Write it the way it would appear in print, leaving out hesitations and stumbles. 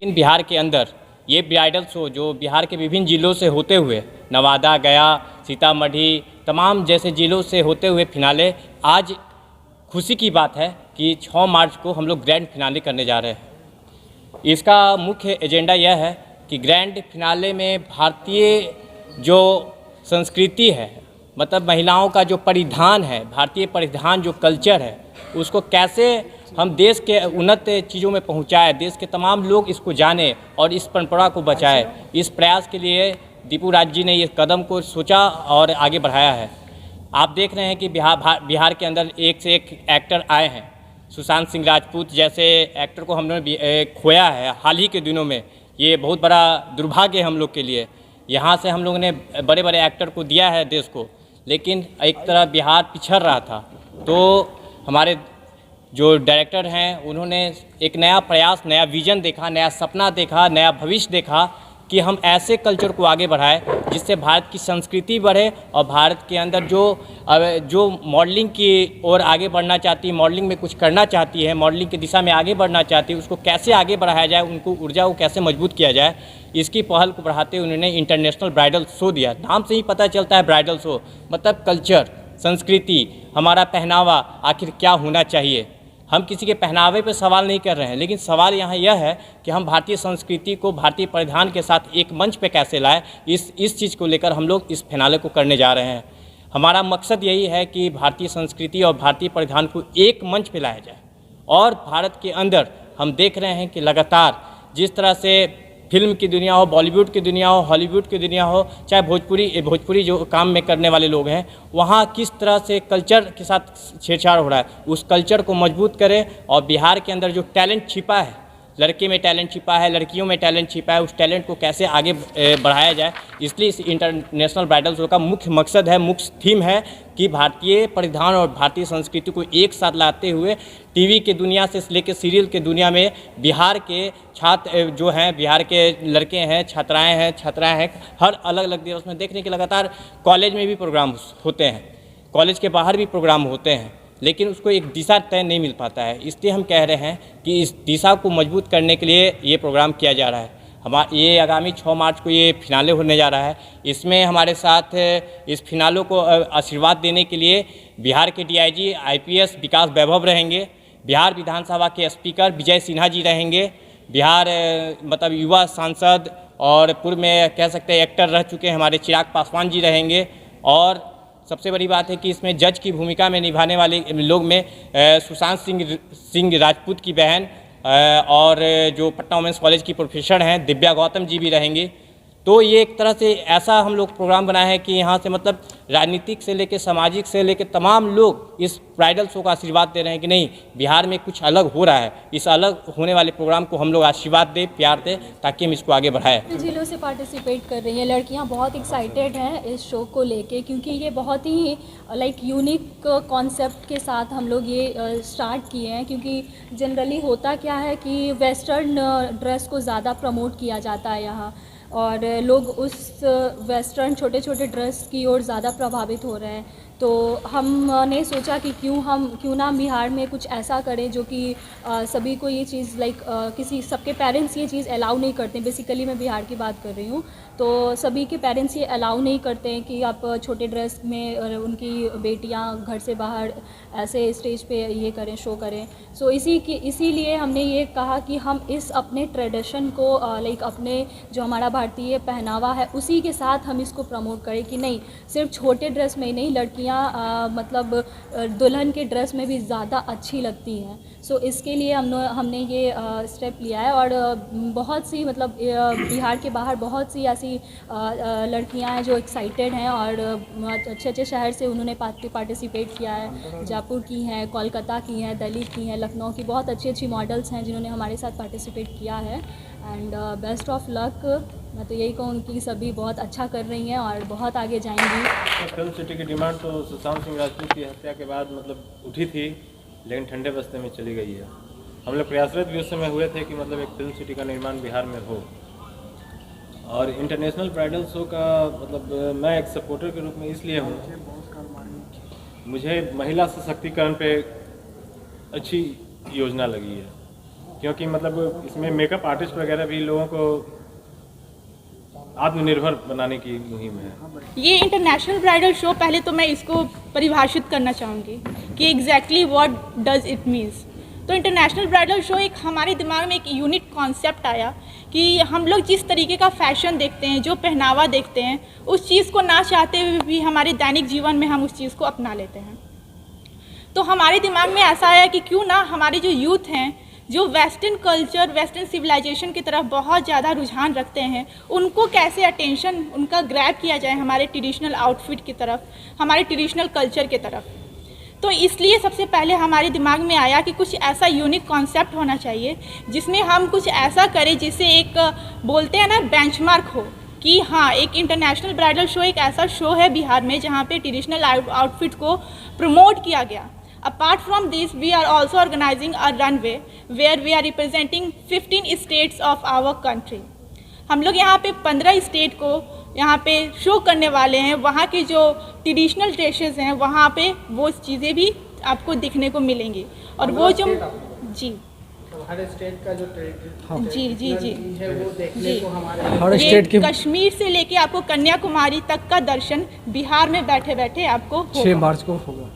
इन बिहार के अंदर ये ब्राइडल शो जो बिहार के विभिन्न जिलों से होते हुए नवादा, गया, सीतामढ़ी तमाम जैसे जिलों से होते हुए फिनाले, आज खुशी की बात है कि 6 मार्च को हम लोग ग्रैंड फिनाले करने जा रहे हैं। इसका मुख्य एजेंडा यह है कि ग्रैंड फिनाले में भारतीय जो संस्कृति है, मतलब महिलाओं का जो परिधान है, भारतीय परिधान जो कल्चर है, उसको कैसे हम देश के उन्नत चीज़ों में पहुंचाए, देश के तमाम लोग इसको जाने और इस परंपरा को बचाए। इस प्रयास के लिए दीपू राज जी ने ये कदम को सोचा और आगे बढ़ाया है। आप देख रहे हैं कि बिहार के अंदर एक से एक एक्टर आए हैं। सुशांत सिंह राजपूत जैसे एक्टर को हमने खोया है हाल ही के दिनों में। ये बहुत बड़ा दुर्भाग्य है हम लोग के लिए। यहाँ से हम लोगों ने बड़े बड़े एक्टर को दिया है देश को, लेकिन एक तरह बिहार पिछड़ रहा था। तो हमारे जो डायरेक्टर हैं उन्होंने एक नया प्रयास, नया विज़न देखा, नया सपना देखा, नया भविष्य देखा कि हम ऐसे कल्चर को आगे बढ़ाएं जिससे भारत की संस्कृति बढ़े और भारत के अंदर जो मॉडलिंग की ओर आगे बढ़ना चाहती है, मॉडलिंग में कुछ करना चाहती है, मॉडलिंग की दिशा में आगे बढ़ना चाहती है, उसको कैसे आगे बढ़ाया जाए, उनको ऊर्जा को कैसे मजबूत किया जाए, इसकी पहल को बढ़ाते हुए उन्होंने इंटरनेशनल ब्राइडल शो दिया। नाम से ही पता चलता है ब्राइडल शो मतलब कल्चर, संस्कृति, हमारा पहनावा आखिर क्या होना चाहिए। हम किसी के पहनावे पे सवाल नहीं कर रहे हैं, लेकिन सवाल यहाँ यह है कि हम भारतीय संस्कृति को भारतीय परिधान के साथ एक मंच पे कैसे लाएं। इस चीज़ को लेकर हम लोग इस फिनाले को करने जा रहे हैं। हमारा मकसद यही है कि भारतीय संस्कृति और भारतीय परिधान को एक मंच पे लाया जाए। और भारत के अंदर हम देख रहे हैं कि लगातार जिस तरह से फिल्म की दुनिया हो, बॉलीवुड की दुनिया हो, हॉलीवुड की दुनिया हो, चाहे भोजपुरी जो काम में करने वाले लोग हैं, वहाँ किस तरह से कल्चर के साथ छेड़छाड़ हो रहा है, उस कल्चर को मजबूत करें। और बिहार के अंदर जो टैलेंट छिपा है, लड़के में टैलेंट छिपा है, लड़कियों में टैलेंट छिपा है, उस टैलेंट को कैसे आगे बढ़ाया जाए। इसलिए इस इंटरनेशनल ब्राइडल शो का मुख्य मकसद है, मुख्य थीम है कि भारतीय परिधान और भारतीय संस्कृति को एक साथ लाते हुए टीवी के दुनिया से लेकर सीरियल के दुनिया में बिहार के छात्र जो हैं, बिहार के लड़के हैं, छात्राएं हैं, हर अलग अलग दिवस में देखने के लगातार कॉलेज में भी प्रोग्राम होते हैं, कॉलेज के बाहर भी प्रोग्राम होते हैं, लेकिन उसको एक दिशा तय नहीं मिल पाता है। इसलिए हम कह रहे हैं कि इस दिशा को मजबूत करने के लिए ये प्रोग्राम किया जा रहा है। ये आगामी 6 मार्च को ये फिनाले होने जा रहा है। इसमें हमारे साथ इस फिनालों को आशीर्वाद देने के लिए बिहार के DIG IPS विकास वैभव रहेंगे, बिहार विधानसभा के स्पीकर विजय सिन्हा जी रहेंगे, बिहार मतलब युवा सांसद और पूर्व में कह सकते हैं एक्टर रह चुके हैं हमारे चिराग पासवान जी रहेंगे। और सबसे बड़ी बात है कि इसमें जज की भूमिका में निभाने वाले लोग में सुशांत सिंह राजपूत की बहन और जो पटना वुमेंस कॉलेज की प्रोफेसर हैं दिव्या गौतम जी भी रहेंगी। तो ये एक तरह से ऐसा हम लोग प्रोग्राम बनाए हैं कि यहाँ से मतलब राजनीतिक से लेकर सामाजिक से लेकर तमाम लोग इस ब्राइडल शो का आशीर्वाद दे रहे हैं कि नहीं, बिहार में कुछ अलग हो रहा है। इस अलग होने वाले प्रोग्राम को हम लोग आशीर्वाद दें, प्यार दें, ताकि हम इसको आगे बढ़ाएं। जिलों से पार्टिसिपेट कर रही हैं लड़कियां, बहुत एक्साइटेड हैं इस शो को लेके, क्योंकि ये बहुत ही यूनिक कॉन्सेप्ट के साथ हम लोग ये स्टार्ट किए हैं। क्योंकि जनरली होता क्या है कि वेस्टर्न ड्रेस को ज़्यादा प्रमोट किया जाता है यहाँ, और लोग उस वेस्टर्न छोटे छोटे ड्रेस की ओर ज़्यादा प्रभावित हो रहे हैं। तो हमने सोचा कि क्यों ना बिहार में कुछ ऐसा करें जो कि सभी को ये चीज़ किसी सबके पेरेंट्स ये चीज़ अलाउ नहीं करते। बेसिकली मैं बिहार की बात कर रही हूँ, तो सभी के पेरेंट्स ये अलाउ नहीं करते हैं कि आप छोटे ड्रेस में उनकी बेटियाँ घर से बाहर ऐसे स्टेज पे ये करें, शो करें। सो इसीलिए हमने ये कहा कि हम इस अपने ट्रेडिशन को अपने जो हमारा भारतीय पहनावा है उसी के साथ हम इसको प्रमोट करें कि नहीं, सिर्फ छोटे ड्रेस में ही नहीं, लड़कियाँ मतलब दुल्हन के ड्रेस में भी ज़्यादा अच्छी लगती हैं। सो इसके लिए हमने ये स्टेप लिया है। और बहुत सी मतलब बिहार के बाहर बहुत सी ऐसी लड़कियां हैं जो एक्साइटेड हैं और अच्छे अच्छे शहर से उन्होंने पार्टिसिपेट किया है। जयपुर की हैं, कोलकाता की हैं, दिल्ली की हैं, लखनऊ की बहुत अच्छी अच्छी मॉडल्स हैं जिन्होंने हमारे साथ पार्टिसिपेट किया है। And best of luck. मैं तो यही कहूँ कि सभी बहुत अच्छा कर रही हैं और बहुत आगे जाएंगी। फिल्म सिटी की डिमांड तो सुशांत सिंह राजपूत की हत्या के बाद मतलब उठी थी, लेकिन ठंडे बस्ते में चली गई है। हम लोग प्रयासरत भी उस समय हुए थे कि मतलब एक फिल्म सिटी का निर्माण बिहार में हो। और इंटरनेशनल ब्राइडल शो का मतलब मैं एक सपोर्टर के रूप में इसलिए हूँ, मुझे महिला सशक्तिकरण पे अच्छी योजना लगी है। क्योंकि मतलब इसमें मेकअप आर्टिस्ट वगैरह भी लोगों को आत्मनिर्भर बनाने की मुहिम है। ये इंटरनेशनल ब्राइडल शो, पहले तो मैं इसको परिभाषित करना चाहूँगी कि exactly what does it means. तो इंटरनेशनल ब्राइडल शो एक हमारे दिमाग में एक यूनिक कॉन्सेप्ट आया कि हम लोग जिस तरीके का फैशन देखते हैं, जो पहनावा देखते हैं, उस चीज़ को ना चाहते हुए भी हमारे दैनिक जीवन में हम उस चीज़ को अपना लेते हैं। तो हमारे दिमाग में ऐसा आया कि क्यों ना हमारे जो यूथ हैं, जो वेस्टर्न कल्चर, वेस्टर्न सिविलाइजेशन की तरफ बहुत ज़्यादा रुझान रखते हैं, उनको कैसे अटेंशन उनका ग्रैब किया जाए हमारे ट्रेडिशनल आउटफिट की तरफ, हमारे ट्रेडिशनल कल्चर की तरफ। तो इसलिए सबसे पहले हमारे दिमाग में आया कि कुछ ऐसा यूनिक कॉन्सेप्ट होना चाहिए जिसमें हम कुछ ऐसा करें जिससे एक बोलते हैं ना बेंचमार्क हो कि हाँ, एक इंटरनेशनल ब्राइडल शो एक ऐसा शो है बिहार में जहाँ पे ट्रेडिशनल आउटफिट को प्रमोट किया गया। Apart from this, we are also organizing a runway where we are representing 15 states of our country. हम लोग यहाँ पे 15 स्टेट को यहाँ पे शो करने वाले हैं। वहाँ के जो ट्रेडिशनल ड्रेसेस हैं वहाँ पे वो चीज़ें भी आपको दिखने को मिलेंगी। और वो जो जी हर स्टेट का जो जी जी जी है वो देखने को हमारे हर ये स्टेट के कश्मीर से लेके आपको कन्याकुमारी तक का दर्शन बिहार में बैठे बैठे आपको 6 होगा। मार्च को होगा।